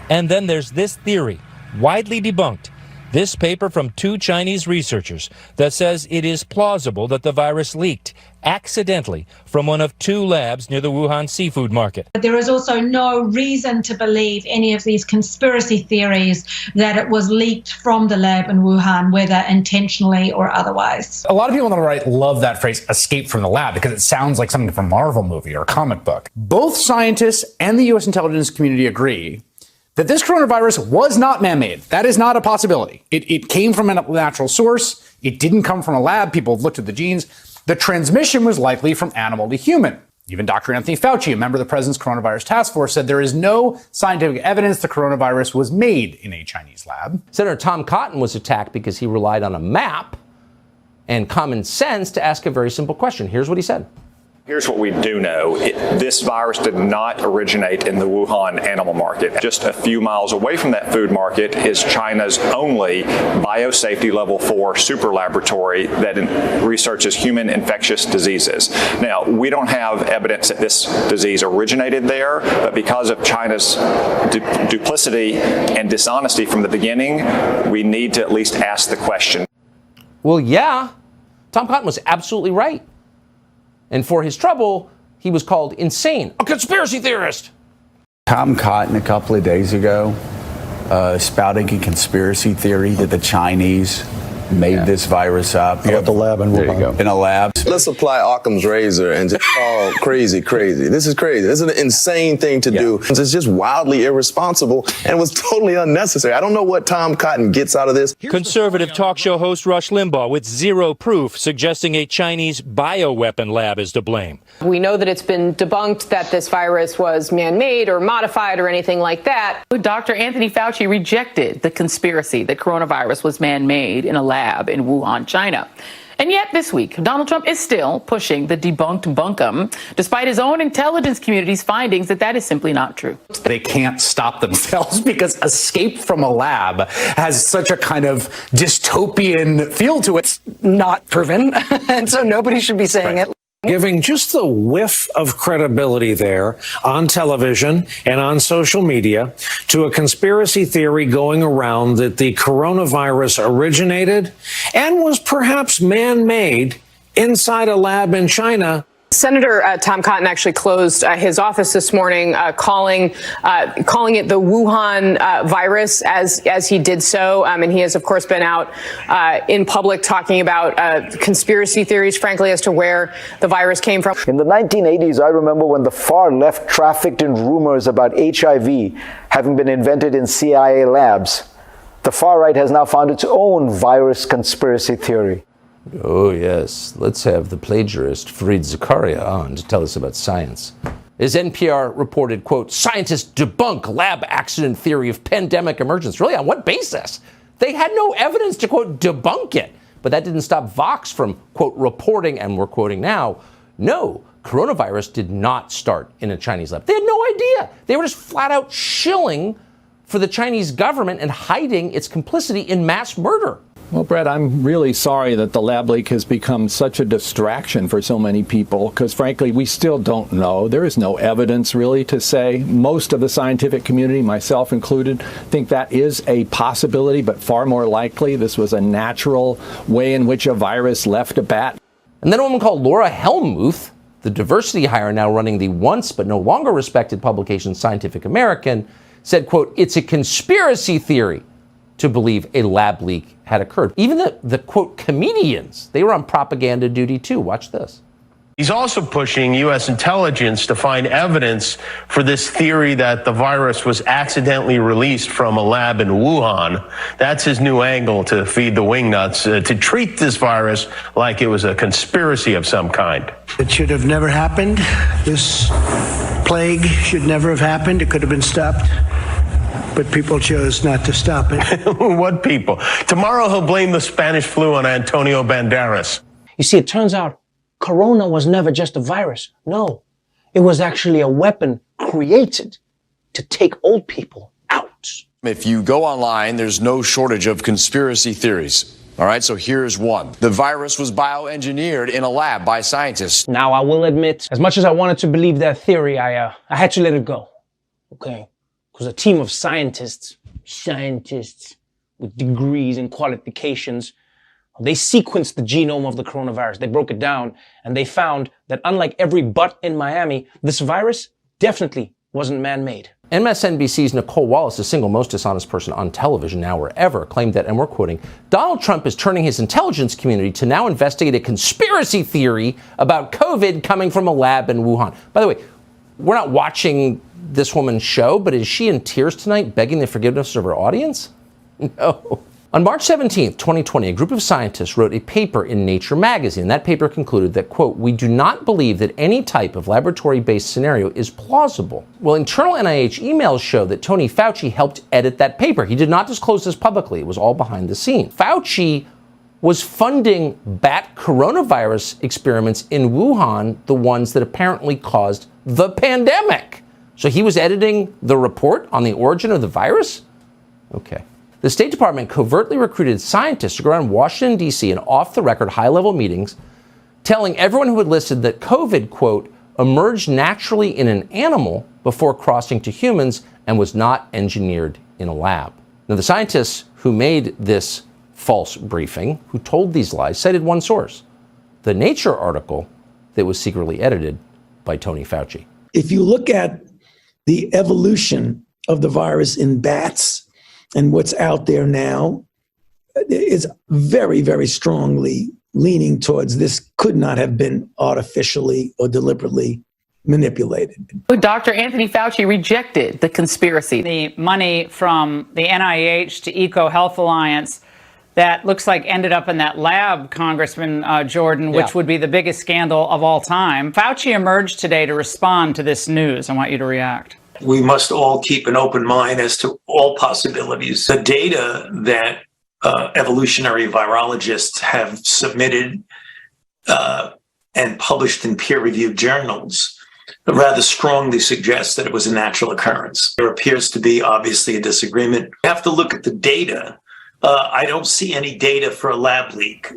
And then there's this theory, widely debunked. This paper from 2 Chinese researchers that says it is plausible that the virus leaked accidentally from one of 2 labs near the Wuhan seafood market. But there is also no reason to believe any of these conspiracy theories that it was leaked from the lab in Wuhan, whether intentionally or otherwise. A lot of people on the right love that phrase, escape from the lab, because it sounds like something from a Marvel movie or a comic book. Both scientists and the U.S. intelligence community agree that this coronavirus was not man-made. That is not a possibility. It came from a natural source. It didn't come from a lab. People have looked at the genes. The transmission was likely from animal to human. Even Dr. Anthony Fauci, a member of the president's coronavirus task force, said there is no scientific evidence the coronavirus was made in a Chinese lab. Senator Tom Cotton was attacked because he relied on a map and common sense to ask a very simple question. Here's what he said. Here's what we do know. This virus did not originate in the Wuhan animal market. Just a few miles away from that food market is China's only biosafety level 4 super laboratory that researches human infectious diseases. Now, we don't have evidence that this disease originated there, but because of China's duplicity and dishonesty from the beginning, we need to at least ask the question. Well, yeah, Tom Cotton was absolutely right. And for his trouble, he was called insane, a conspiracy theorist. Tom Cotton a couple of days ago spouting a conspiracy theory that the Chinese made this virus up. At the lab in Wuhan. In a lab. Let's apply Occam's razor and just call crazy. This is crazy. This is an insane thing to do. It's just wildly irresponsible and was totally unnecessary. I don't know what Tom Cotton gets out of this. Conservative talk show host Rush Limbaugh with zero proof, suggesting a Chinese bioweapon lab is to blame. We know that it's been debunked that this virus was man-made or modified or anything like that. Dr. Anthony Fauci rejected the conspiracy that coronavirus was man-made in a lab in Wuhan, China. And yet this week, Donald Trump is still pushing the debunked bunkum, despite his own intelligence community's findings that is simply not true. They can't stop themselves because escape from a lab has such a kind of dystopian feel to it. It's not proven, and so nobody should be saying it. Giving just a whiff of credibility there on television and on social media to a conspiracy theory going around that the coronavirus originated and was perhaps man-made inside a lab in China. Senator Tom Cotton actually closed his office this morning, calling it the Wuhan virus as he did so. And he has, of course, been out in public talking about conspiracy theories, frankly, as to where the virus came from. In the 1980s, I remember when the far left trafficked in rumors about HIV having been invented in CIA labs. The far right has now found its own virus conspiracy theory. Oh, yes. Let's have the plagiarist Fareed Zakaria on to tell us about science. As NPR reported, quote, scientists debunk lab accident theory of pandemic emergence. Really, on what basis? They had no evidence to, quote, debunk it. But that didn't stop Vox from, quote, reporting, and we're quoting now, no, coronavirus did not start in a Chinese lab. They had no idea. They were just flat out shilling for the Chinese government and hiding its complicity in mass murder. Well, Brett, I'm really sorry that the lab leak has become such a distraction for so many people, because frankly, we still don't know. There is no evidence really to say. Most of the scientific community, myself included, think that is a possibility, but far more likely this was a natural way in which a virus left a bat. And then a woman called Laura Hellmuth, the diversity hire now running the once but no longer respected publication Scientific American, said, quote, it's a conspiracy theory to believe a lab leak had occurred. Even the quote, comedians, they were on propaganda duty too. Watch this. He's also pushing U.S. intelligence to find evidence for this theory that the virus was accidentally released from a lab in Wuhan. That's his new angle to feed the wingnuts, to treat this virus like it was a conspiracy of some kind. It should have never happened. This plague should never have happened. It could have been stopped. But people chose not to stop it. What people? Tomorrow he'll blame the Spanish flu on Antonio Banderas. You see, it turns out Corona was never just a virus. No, it was actually a weapon created to take old people out. If you go online, there's no shortage of conspiracy theories. All right, so here's one. The virus was bioengineered in a lab by scientists. Now, I will admit, as much as I wanted to believe that theory, I had to let it go. Okay. because a team of scientists with degrees and qualifications, they sequenced the genome of the coronavirus. They broke it down, and they found that unlike every but in Miami, this virus definitely wasn't man-made. MSNBC's Nicole Wallace, the single most dishonest person on television now or ever, claimed that, and we're quoting, Donald Trump is turning his intelligence community to now investigate a conspiracy theory about COVID coming from a lab in Wuhan. By the way, we're not watching this woman's show, but is she in tears tonight begging the forgiveness of her audience? No. On March 17th, 2020, a group of scientists wrote a paper in Nature magazine. That paper concluded that, quote, we do not believe that any type of laboratory-based scenario is plausible. Well, internal NIH emails show that Tony Fauci helped edit that paper. He did not disclose this publicly. It was all behind the scenes. Fauci was funding bat coronavirus experiments in Wuhan, the ones that apparently caused the pandemic. So he was editing the report on the origin of the virus? Okay. The State Department covertly recruited scientists to go around Washington, D.C. in off-the-record high-level meetings, telling everyone who had listened that COVID, quote, emerged naturally in an animal before crossing to humans and was not engineered in a lab. Now, the scientists who made this false briefing, who told these lies, cited one source, the Nature article that was secretly edited by Tony Fauci. If you look at the evolution of the virus in bats, and what's out there now is very, very strongly leaning towards this could not have been artificially or deliberately manipulated. Dr. Anthony Fauci rejected the conspiracy. The money from the NIH to EcoHealth Alliance that looks like ended up in that lab, Congressman Jordan, which would be the biggest scandal of all time. Fauci emerged today to respond to this news. I want you to react. We must all keep an open mind as to all possibilities. The data that evolutionary virologists have submitted and published in peer-reviewed journals rather strongly suggests that it was a natural occurrence. There appears to be obviously a disagreement. We have to look at the data. I don't see any data for a lab leak.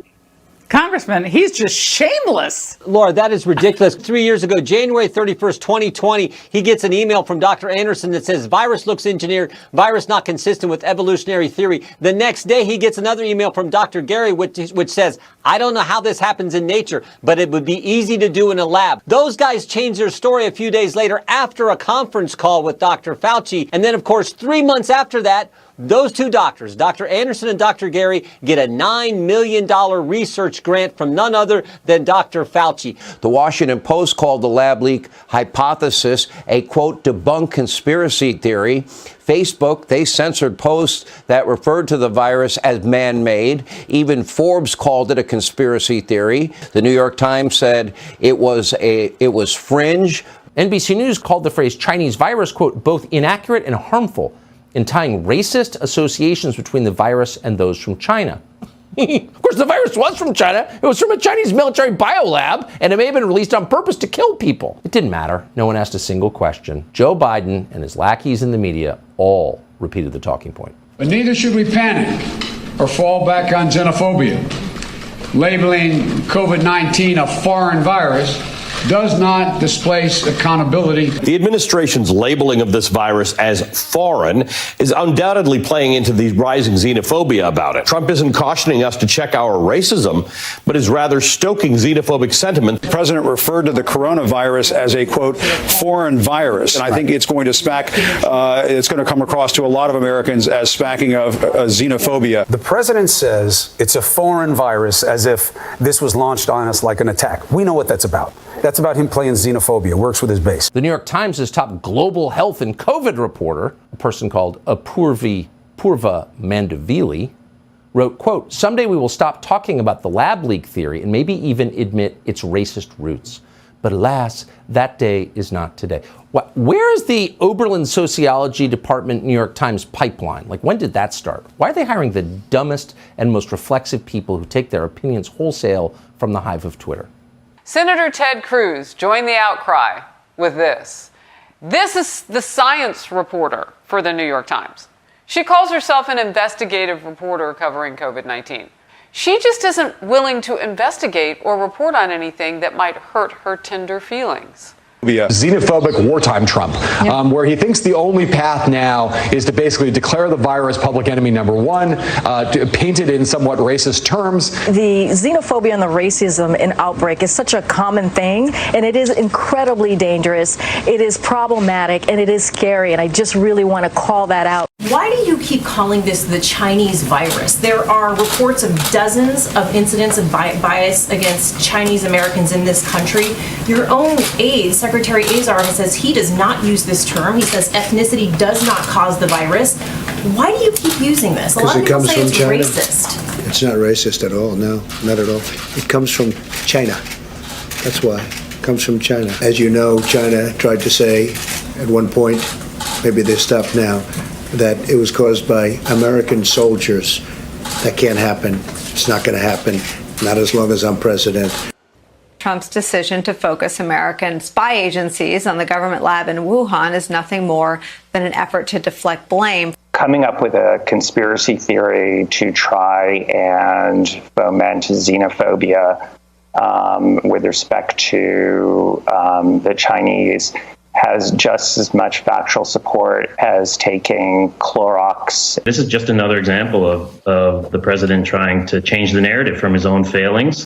Congressman, he's just shameless. Laura, that is ridiculous. 3 years ago, January 31st, 2020, he gets an email from Dr. Anderson that says virus looks engineered, virus not consistent with evolutionary theory. The next day, he gets another email from Dr. Gary, which says, I don't know how this happens in nature, but it would be easy to do in a lab. Those guys changed their story a few days later after a conference call with Dr. Fauci. And then, of course, 3 months after that, those two doctors, Dr. Anderson and Dr. Gary, get a $9 million research grant from none other than Dr. Fauci. The Washington Post called the lab leak hypothesis a, quote, debunked conspiracy theory. Facebook, they censored posts that referred to the virus as man-made. Even Forbes called it a conspiracy theory. The New York Times said it was fringe. NBC News called the phrase Chinese virus, quote, both inaccurate and harmful in tying racist associations between the virus and those from China. Of course, the virus was from China. It was from a Chinese military biolab, and it may have been released on purpose to kill people. It didn't matter. No one asked a single question. Joe Biden and his lackeys in the media all repeated the talking point. But neither should we panic or fall back on xenophobia. Labeling COVID-19 a foreign virus does not displace accountability. The administration's labeling of this virus as foreign is undoubtedly playing into the rising xenophobia about it. Trump isn't cautioning us to check our racism, but is rather stoking xenophobic sentiment. The president referred to the coronavirus as a, quote, foreign virus. And I think it's going to it's going to come across to a lot of Americans as smacking of xenophobia. The president says it's a foreign virus as if this was launched on us like an attack. We know what that's about. That's about him playing xenophobia, works with his base. The New York Times' top global health and COVID reporter, a person called Purva Mandavili, wrote, quote, someday we will stop talking about the lab leak theory and maybe even admit its racist roots. But alas, that day is not today. Where is the Oberlin Sociology Department New York Times pipeline? Like, when did that start? Why are they hiring the dumbest and most reflexive people who take their opinions wholesale from the hive of Twitter? Senator Ted Cruz joined the outcry with this. This is the science reporter for the New York Times. She calls herself an investigative reporter covering COVID-19. She just isn't willing to investigate or report on anything that might hurt her tender feelings. Via xenophobic wartime Trump, where he thinks the only path now is to basically declare the virus public enemy number one, painted in somewhat racist terms. The xenophobia and the racism in outbreak is such a common thing, and it is incredibly dangerous. It is problematic, and it is scary, and I just really want to call that out. Why do you keep calling this the Chinese virus? There are reports of dozens of incidents of bias against Chinese Americans in this country. Your own aide, Secretary Azar, says he does not use this term. He says ethnicity does not cause the virus. Why do you keep using this? A lot of people say it's racist. It's not racist at all. No, not at all. It comes from China. That's why. It comes from China. As you know, China tried to say at one point, maybe they stopped now, that it was caused by American soldiers. That can't happen. It's not going to happen. Not as long as I'm president. Trump's decision to focus American spy agencies on the government lab in Wuhan is nothing more than an effort to deflect blame. Coming up with a conspiracy theory to try and foment xenophobia with respect to the Chinese has just as much factual support as taking Clorox. This is just another example of the president trying to change the narrative from his own failings.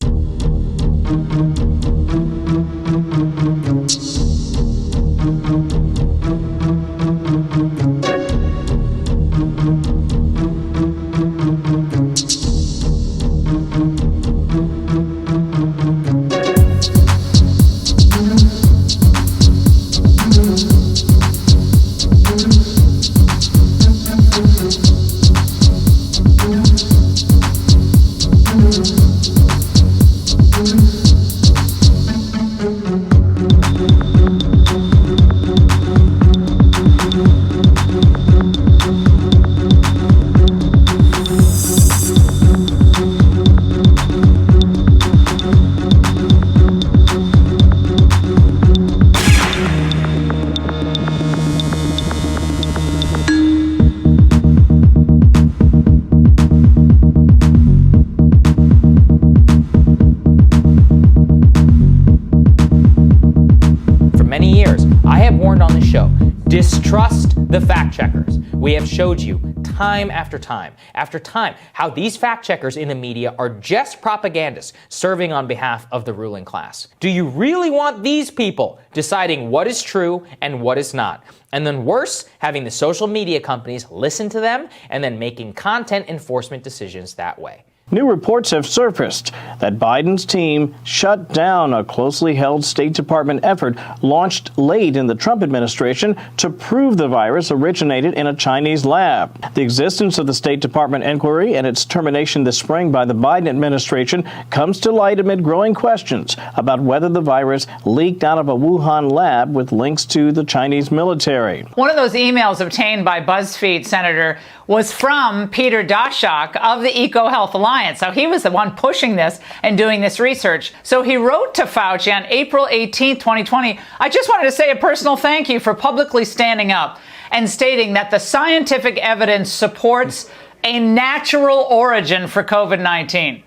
Distrust the fact checkers. We have showed you time after time after time how these fact checkers in the media are just propagandists serving on behalf of the ruling class. Do you really want these people deciding what is true and what is not? And then worse, having the social media companies listen to them and then making content enforcement decisions that way. New reports have surfaced that Biden's team shut down a closely held State Department effort launched late in the Trump administration to prove the virus originated in a Chinese lab. The existence of the State Department inquiry and its termination this spring by the Biden administration comes to light amid growing questions about whether the virus leaked out of a Wuhan lab with links to the Chinese military. One of those emails obtained by BuzzFeed, Senator, was from Peter Daszak of the EcoHealth Alliance. So he was the one pushing this and doing this research. So he wrote to Fauci on April 18, 2020, I just wanted to say a personal thank you for publicly standing up and stating that the scientific evidence supports a natural origin for COVID-19.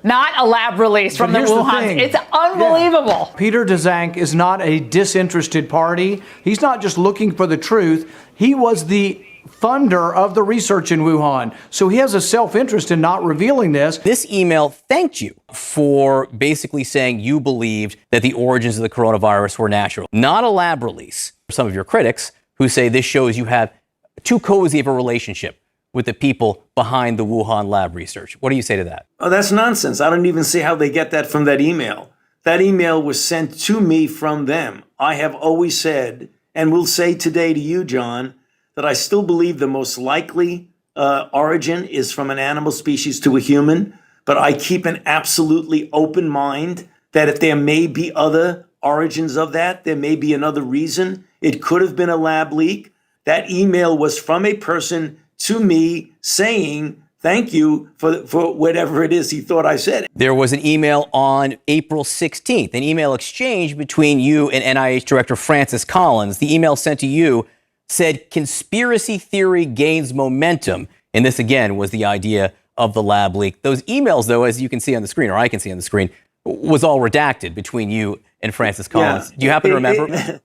Not a lab release from the Wuhan. It's unbelievable. Yeah. Peter Daszak is not a disinterested party. He's not just looking for the truth. He was the funder of the research in Wuhan. So he has a self-interest in not revealing this. This email thanked you for basically saying you believed that the origins of the coronavirus were natural, not a lab release. Some of your critics who say this shows you have too cozy of a relationship with the people behind the Wuhan lab research. What do you say to that? Oh, that's nonsense. I don't even see how they get that from that email. That email was sent to me from them. I have always said, and will say today to you, John, that I still believe the most likely origin is from an animal species to a human, but I keep an absolutely open mind that if there may be other origins of that, there may be another reason. It could have been a lab leak. That email was from a person to me saying, thank you for whatever it is he thought I said. There was an email on April 16th, an email exchange between you and NIH Director Francis Collins. The email sent to you said conspiracy theory gains momentum. And this, again, was the idea of the lab leak. Those emails, though, as you can see on the screen, or I can see on the screen, was all redacted between you and Francis Collins. Do you happen to remember?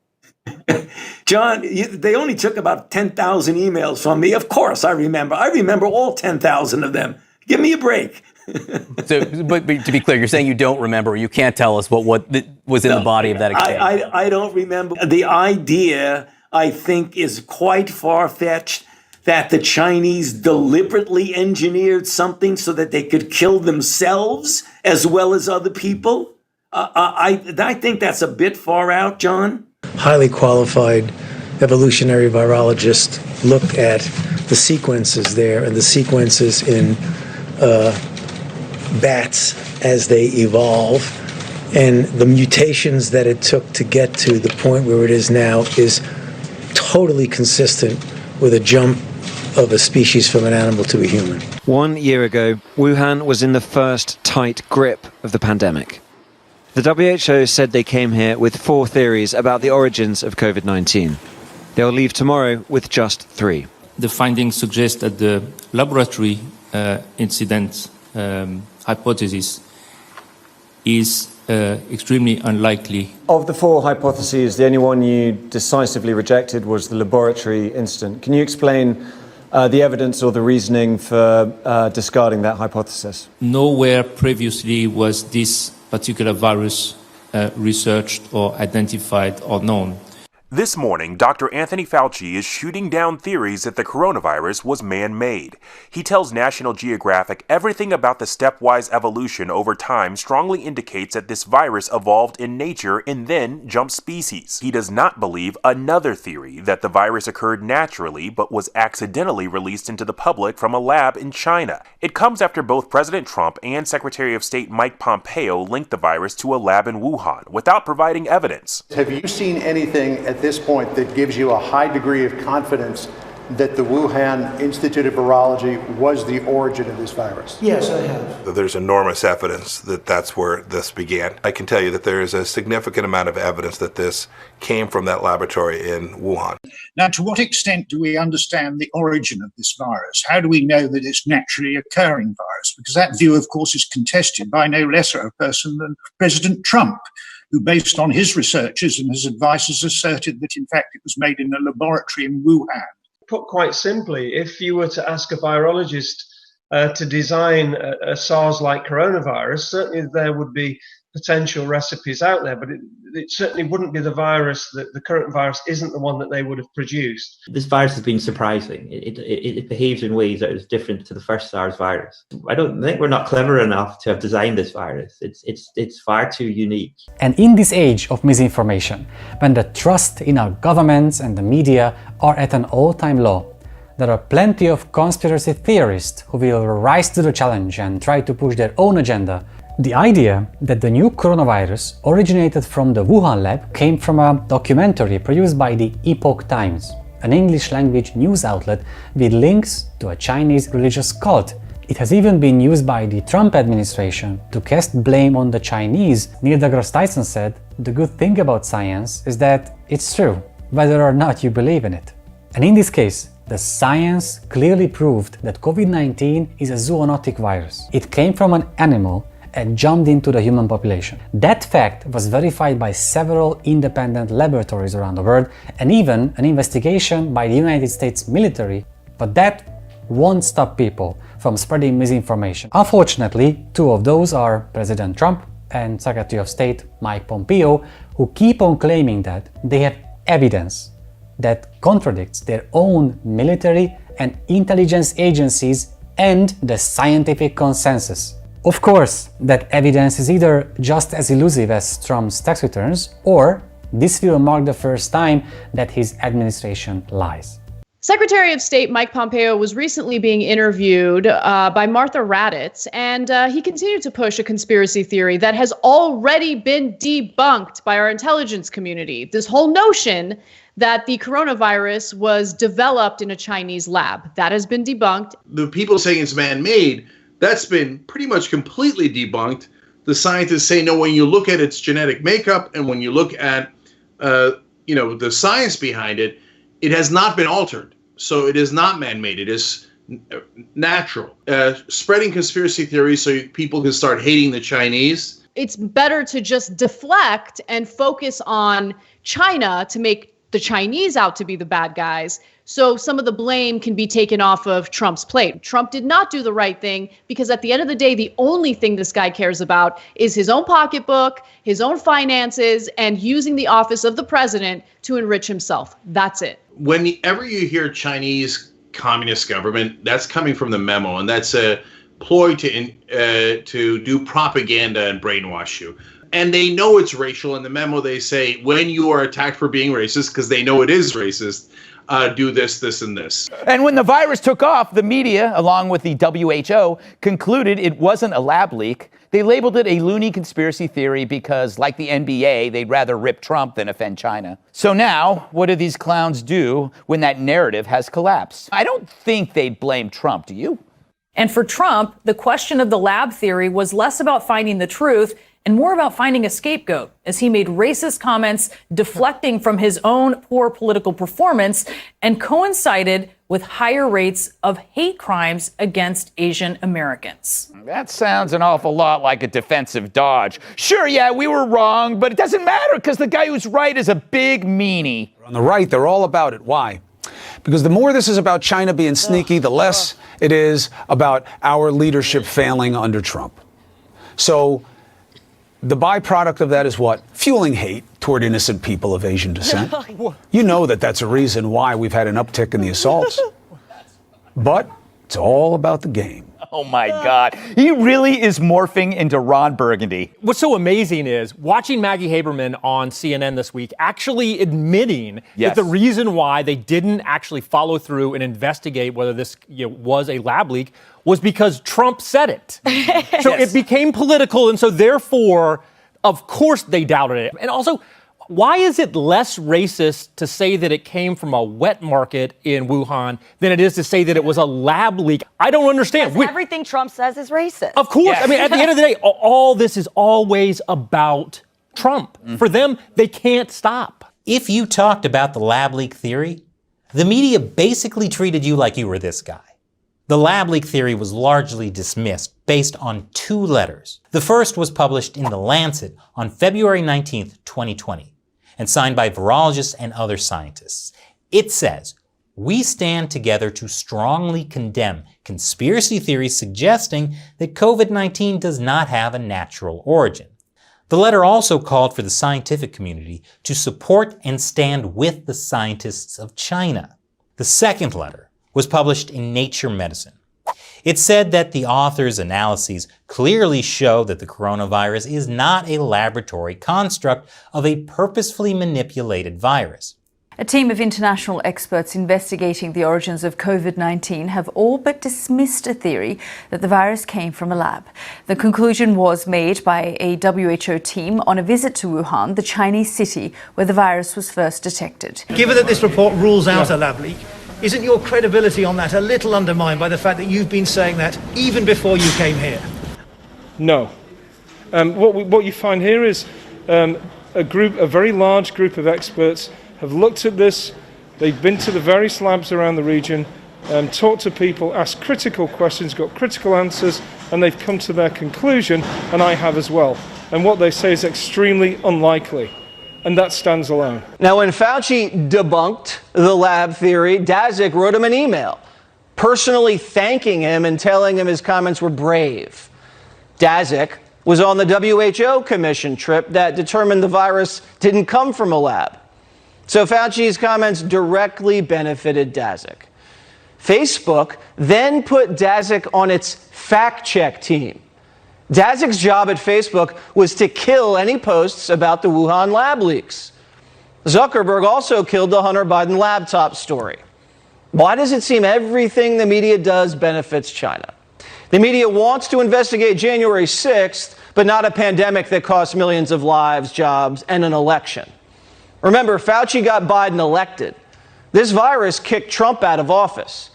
John, they only took about 10,000 emails from me. Of course, I remember. I remember all 10,000 of them. Give me a break. But to be clear, you're saying you don't remember. You can't tell us what was in the body of that exchange. I don't remember. The idea, I think, is quite far-fetched that the Chinese deliberately engineered something so that they could kill themselves as well as other people. I think that's a bit far out, John. Highly qualified evolutionary virologists looked at the sequences there and the sequences in bats as they evolve, and the mutations that it took to get to the point where it is now is totally consistent with a jump of a species from an animal to a human. 1 year ago, Wuhan was in the first tight grip of the pandemic. The WHO said they came here with 4 theories about the origins of COVID-19. They'll leave tomorrow with just 3. The findings suggest that the laboratory incident hypothesis is extremely unlikely. Of the 4 hypotheses, the only one you decisively rejected was the laboratory incident. Can you explain the evidence or the reasoning for discarding that hypothesis? Nowhere previously was this particular virus researched or identified or known. This morning, Dr. Anthony Fauci is shooting down theories that the coronavirus was man-made. He tells National Geographic everything about the stepwise evolution over time strongly indicates that this virus evolved in nature and then jumped species. He does not believe another theory that the virus occurred naturally but was accidentally released into the public from a lab in China. It comes after both President Trump and Secretary of State Mike Pompeo linked the virus to a lab in Wuhan without providing evidence. Have you seen anything at this point that gives you a high degree of confidence that the Wuhan Institute of Virology was the origin of this virus? Yes, I have. There's enormous evidence that that's where this began. I can tell you that there is a significant amount of evidence that this came from that laboratory in Wuhan. Now, to what extent do we understand the origin of this virus? How do we know that it's naturally occurring virus? Because that view, of course, is contested by no lesser a person than President Trump, who, based on his researches and his advices, asserted that, in fact, it was made in a laboratory in Wuhan. Put quite simply, if you were to ask a virologist to design a SARS-like coronavirus, certainly there would be potential recipes out there, but it certainly wouldn't be the virus, the current virus isn't the one that they would have produced. This virus has been surprising. It behaves in ways that is different to the first SARS virus. I don't think we're not clever enough to have designed this virus. It's far too unique. And in this age of misinformation, when the trust in our governments and the media are at an all-time low, there are plenty of conspiracy theorists who will rise to the challenge and try to push their own agenda. The idea that the new coronavirus originated from the Wuhan lab came from a documentary produced by the Epoch Times, an English-language news outlet with links to a Chinese religious cult. It has even been used by the Trump administration to cast blame on the Chinese. Neil deGrasse Tyson said, "The good thing about science is that it's true, whether or not you believe in it." And in this case, the science clearly proved that COVID-19 is a zoonotic virus. It came from an animal and jumped into the human population. That fact was verified by several independent laboratories around the world and even an investigation by the United States military, but that won't stop people from spreading misinformation. Unfortunately, 2 of those are President Trump and Secretary of State Mike Pompeo, who keep on claiming that they have evidence that contradicts their own military and intelligence agencies and the scientific consensus. Of course, that evidence is either just as elusive as Trump's tax returns, or this will mark the first time that his administration lies. Secretary of State Mike Pompeo was recently being interviewed by Martha Raddatz, and he continued to push a conspiracy theory that has already been debunked by our intelligence community. This whole notion that the coronavirus was developed in a Chinese lab, that has been debunked. The people saying it's man-made, that's been pretty much completely debunked. The scientists say, no, when you look at its genetic makeup and when you look at, the science behind it, it has not been altered. So it is not man-made. It is natural. Spreading conspiracy theories so people can start hating the Chinese it's better to just deflect and focus on China to make the Chinese out to be the bad guys. So some of the blame can be taken off of Trump's plate. Trump did not do the right thing because at the end of the day, the only thing this guy cares about is his own pocketbook, his own finances, and using the office of the president to enrich himself. That's it. Whenever you hear Chinese communist government, that's coming from the memo, and that's a ploy to do propaganda and brainwash you. And they know it's racial. In the memo, they say when you are attacked for being racist, because they know it is racist, do this, this, and this. And when the virus took off, the media, along with the WHO, concluded it wasn't a lab leak. They labeled it a loony conspiracy theory because, like the NBA, they'd rather rip Trump than offend China. So now, what do these clowns do when that narrative has collapsed? I don't think they'd blame Trump, do you? And for Trump, the question of the lab theory was less about finding the truth and more about finding a scapegoat, as he made racist comments deflecting from his own poor political performance and coincided with higher rates of hate crimes against Asian Americans. That sounds an awful lot like a defensive dodge. Sure, yeah, we were wrong, but it doesn't matter because the guy who's right is a big meanie. On the right, they're all about it. Why? Because the more this is about China being sneaky, the less it is about our leadership failing under Trump. So the byproduct of that is what? Fueling hate toward innocent people of Asian descent. You know that that's a reason why we've had an uptick in the assaults. But it's all about the game. Oh my God. He really is morphing into Ron Burgundy. What's so amazing is watching Maggie Haberman on CNN this week actually admitting that the reason why they didn't actually follow through and investigate whether this was a lab leak was because Trump said it. So it became political, and so therefore, of course, they doubted it. And also, why is it less racist to say that it came from a wet market in Wuhan than it is to say that it was a lab leak? I don't understand. Everything Trump says is racist. Of course. I mean, at the end of the day, all this is always about Trump. For them, they can't stop. If you talked about the lab leak theory, the media basically treated you like you were this guy. The lab leak theory was largely dismissed based on 2 letters. The first was published in The Lancet on February 19th, 2020, and signed by virologists and other scientists. It says, "We stand together to strongly condemn conspiracy theories suggesting that COVID-19 does not have a natural origin." The letter also called for the scientific community to support and stand with the scientists of China. The second letter was published in Nature Medicine. It said that the author's analyses clearly show that the coronavirus is not a laboratory construct of a purposefully manipulated virus. A team of international experts investigating the origins of COVID-19 have all but dismissed a theory that the virus came from a lab. The conclusion was made by a WHO team on a visit to Wuhan, the Chinese city where the virus was first detected. Given that this report rules out a lab leak, isn't your credibility on that a little undermined by the fact that you've been saying that even before you came here? No. What you find here is a very large group of experts have looked at this. They've been to the various labs around the region, talked to people, asked critical questions, got critical answers, and they've come to their conclusion, and I have as well. And what they say is extremely unlikely. And that stands alone. Now, when Fauci debunked the lab theory, Daszak wrote him an email, personally thanking him and telling him his comments were brave. Daszak was on the WHO commission trip that determined the virus didn't come from a lab. So Fauci's comments directly benefited Daszak. Facebook then put Daszak on its fact-check team. Daszak's job at Facebook was to kill any posts about the Wuhan lab leaks. Zuckerberg also killed the Hunter Biden laptop story. Why does it seem everything the media does benefits China? The media wants to investigate January 6th, but not a pandemic that cost millions of lives, jobs, and an election. Remember, Fauci got Biden elected. This virus kicked Trump out of office.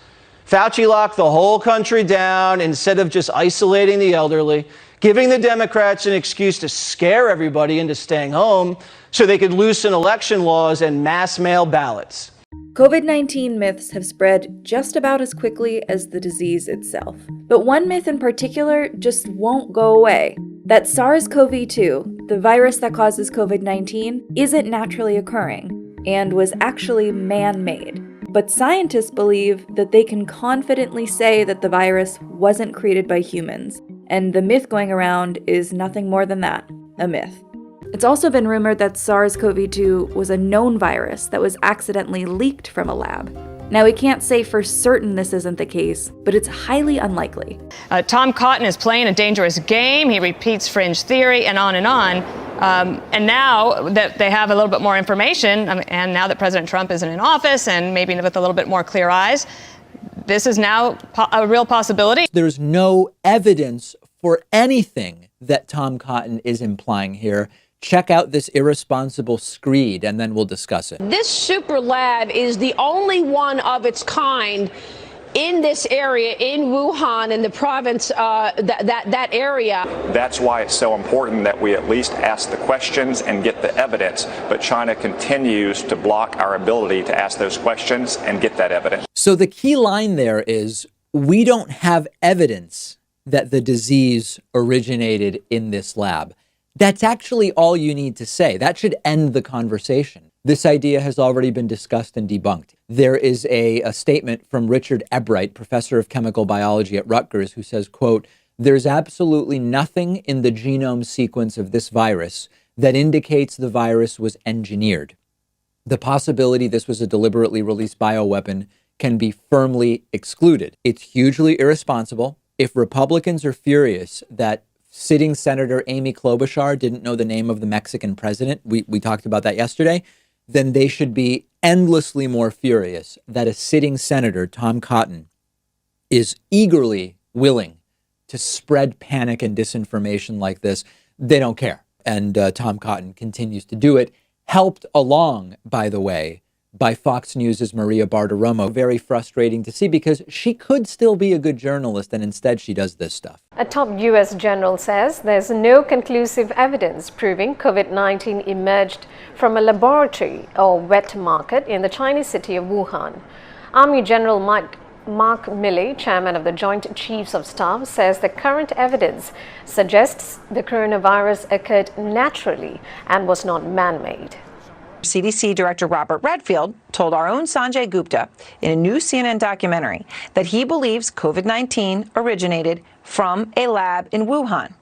Fauci locked the whole country down instead of just isolating the elderly, giving the Democrats an excuse to scare everybody into staying home so they could loosen election laws and mass mail ballots. COVID-19 myths have spread just about as quickly as the disease itself. But one myth in particular just won't go away. That SARS-CoV-2, the virus that causes COVID-19, isn't naturally occurring and was actually man-made. But scientists believe that they can confidently say that the virus wasn't created by humans. And the myth going around is nothing more than that, a myth. It's also been rumored that SARS-CoV-2 was a known virus that was accidentally leaked from a lab. Now, we can't say for certain this isn't the case, but it's highly unlikely. Tom Cotton is playing a dangerous game. He repeats fringe theory and on and on. And now that they have a little bit more information, and now that President Trump isn't in office and maybe with a little bit more clear eyes, this is now a real possibility. There's no evidence for anything that Tom Cotton is implying here. Check out this irresponsible screed, and then we'll discuss it. This super lab is the only one of its kind in this area, in Wuhan, in the province, that area. That's why it's so important that we at least ask the questions and get the evidence. But China continues to block our ability to ask those questions and get that evidence. So the key line there is, we don't have evidence that the disease originated in this lab. That's actually all you need to say. That should end the conversation. This idea has already been discussed and debunked. There is a statement from Richard Ebright, professor of chemical biology at Rutgers, who says, quote, "There's absolutely nothing in the genome sequence of this virus that indicates the virus was engineered. The possibility this was a deliberately released bioweapon can be firmly excluded. It's hugely irresponsible. If Republicans are furious that sitting Senator Amy Klobuchar didn't know the name of the Mexican president, we talked about that yesterday, then they should be endlessly more furious that a sitting senator, Tom Cotton, is eagerly willing to spread panic and disinformation like this. They don't care. And Tom Cotton continues to do it, helped along, by the way, by Fox News' Maria Bartiromo. Very frustrating to see, because she could still be a good journalist, and instead she does this stuff. A top U.S. general says there's no conclusive evidence proving COVID-19 emerged from a laboratory or wet market in the Chinese city of Wuhan. Army General Mark Milley, chairman of the Joint Chiefs of Staff, says the current evidence suggests the coronavirus occurred naturally and was not man-made. CDC Director Robert Redfield told our own Sanjay Gupta in a new CNN documentary that he believes COVID-19 originated from a lab in Wuhan,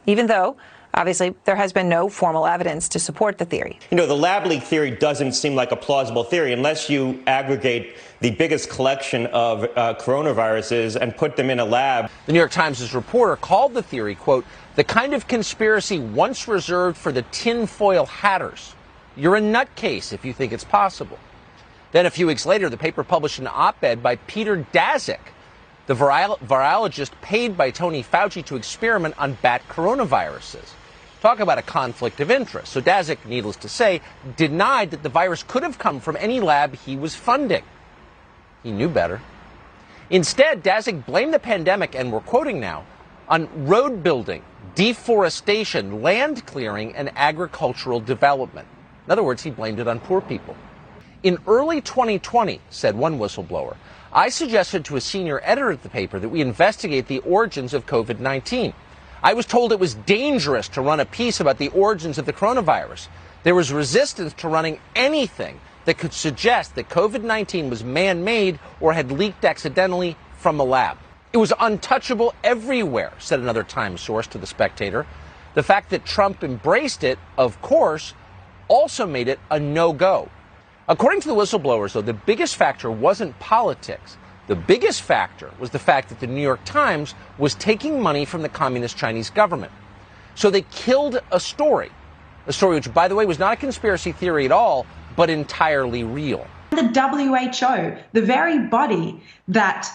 even though, obviously, there has been no formal evidence to support the theory. You know, the lab leak theory doesn't seem like a plausible theory unless you aggregate the biggest collection of coronaviruses and put them in a lab. The New York Times' reporter called the theory, quote, the kind of conspiracy once reserved for the tinfoil hatters. You're a nutcase if you think it's possible. Then a few weeks later, the paper published an op-ed by Peter Daszak, the virologist paid by Tony Fauci to experiment on bat coronaviruses. Talk about a conflict of interest. So Daszak, needless to say, denied that the virus could have come from any lab he was funding. He knew better. Instead, Daszak blamed the pandemic, and we're quoting now, on road building, deforestation, land clearing, and agricultural development. In other words, he blamed it on poor people. In early 2020, said one whistleblower, I suggested to a senior editor at the paper that we investigate the origins of COVID-19. I was told it was dangerous to run a piece about the origins of the coronavirus. There was resistance to running anything that could suggest that COVID-19 was man-made or had leaked accidentally from a lab. It was untouchable everywhere, said another Times source to The Spectator. The fact that Trump embraced it, of course, also made it a no-go. According to the whistleblowers, though, the biggest factor wasn't politics. The biggest factor was the fact that the New York Times was taking money from the communist Chinese government. So they killed a story which, by the way, was not a conspiracy theory at all, but entirely real. The WHO, the very body that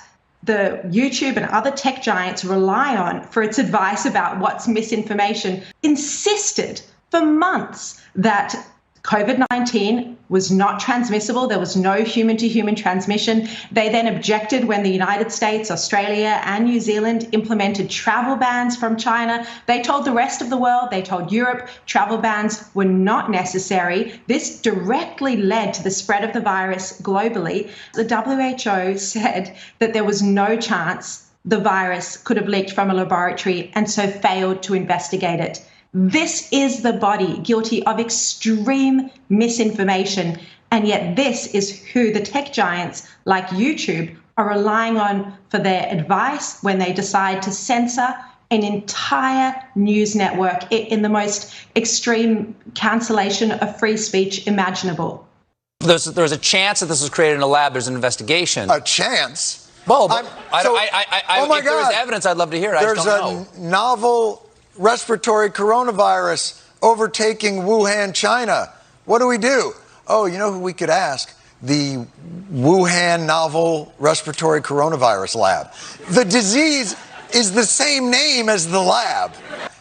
the YouTube and other tech giants rely on for its advice about what's misinformation, insisted for months that COVID-19 was not transmissible. There was no human-to-human transmission. They then objected when the United States, Australia, and New Zealand implemented travel bans from China. They told the rest of the world, they told Europe, travel bans were not necessary. This directly led to the spread of the virus globally. The WHO said that there was no chance the virus could have leaked from a laboratory and so failed to investigate it. This is the body guilty of extreme misinformation, and yet this is who the tech giants like YouTube are relying on for their advice when they decide to censor an entire news network in the most extreme cancellation of free speech imaginable. There's a chance that this was created in a lab. There's an investigation. A chance? Well, oh my if there was God. evidence, I'd love to hear it. There's I just don't know. a novel respiratory coronavirus overtaking Wuhan, China. What do? Oh, you know who we could ask? The Wuhan Novel Respiratory Coronavirus Lab. The disease is the same name as the lab.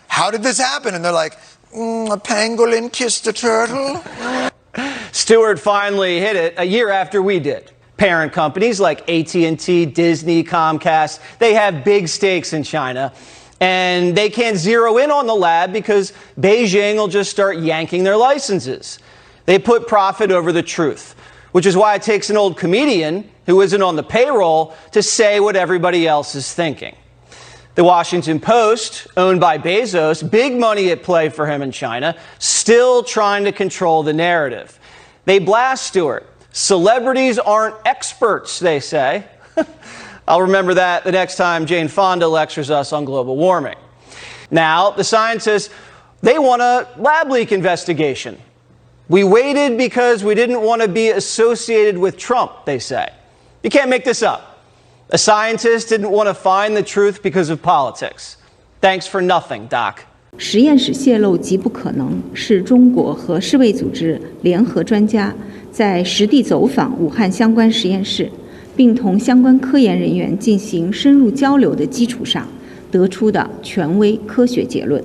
How did this happen? And they're like, a pangolin kissed a turtle. Stewart finally hit it a year after we did. Parent companies like AT&T, Disney, Comcast, they have big stakes in China. And they can't zero in on the lab because Beijing will just start yanking their licenses. They put profit over the truth, which is why it takes an old comedian who isn't on the payroll to say what everybody else is thinking. The Washington Post, owned by Bezos, big money at play for him in China, still trying to control the narrative. They blast Stewart. Celebrities aren't experts, they say. I'll remember that the next time Jane Fonda lectures us on global warming. Now, the scientists, they want a lab leak investigation. We waited because we didn't want to be associated with Trump, they say. You can't make this up. A scientist didn't want to find the truth because of politics. Thanks for nothing, Doc. 实验室泄露极不可能，是中国和世卫组织联合专家在实地走访武汉相关实验室，并同相关科研人员进行深入交流的基础上得出的权威科学结论，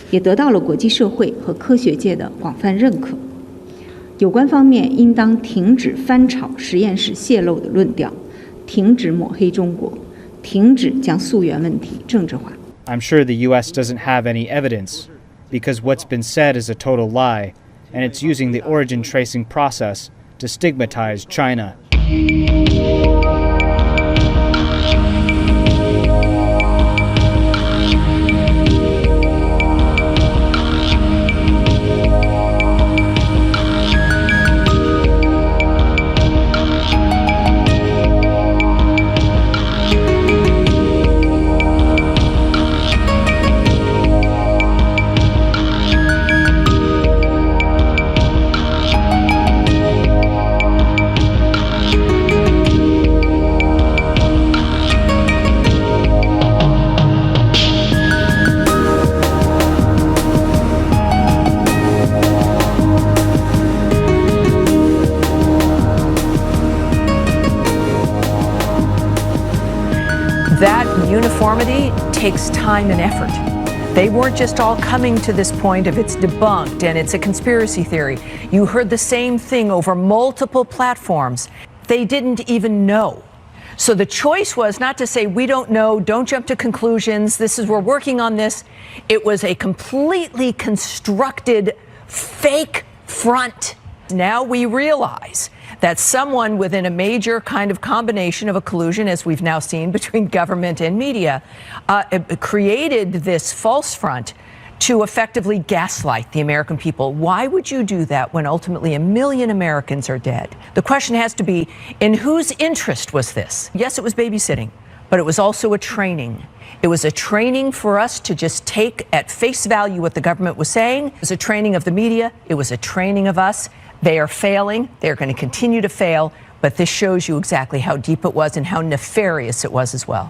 也得到了国际社会和科学界的广泛认可。有关方面应当停止翻炒实验室泄露的论调，停止抹黑中国，停止将溯源问题政治化。 I'm sure the U.S. doesn't have any evidence, because what's been said is a total lie, and it's using the origin tracing process to stigmatize China. That uniformity takes time and effort. They weren't just all coming to this point of it's debunked and it's a conspiracy theory. You heard the same thing over multiple platforms. They didn't even know. So the choice was not to say, we don't know, don't jump to conclusions, we're working on this. It was a completely constructed fake front. Now we realize that someone within a major kind of combination of a collusion, as we've now seen between government and media, created this false front to effectively gaslight the American people. Why would you do that when ultimately 1 million Americans are dead? The question has to be, in whose interest was this? Yes, it was babysitting, but it was also a training. It was a training for us to just take at face value what the government was saying. It was a training of the media. It was a training of us. They are failing. They're going to continue to fail. But this shows you exactly how deep it was and how nefarious it was as well.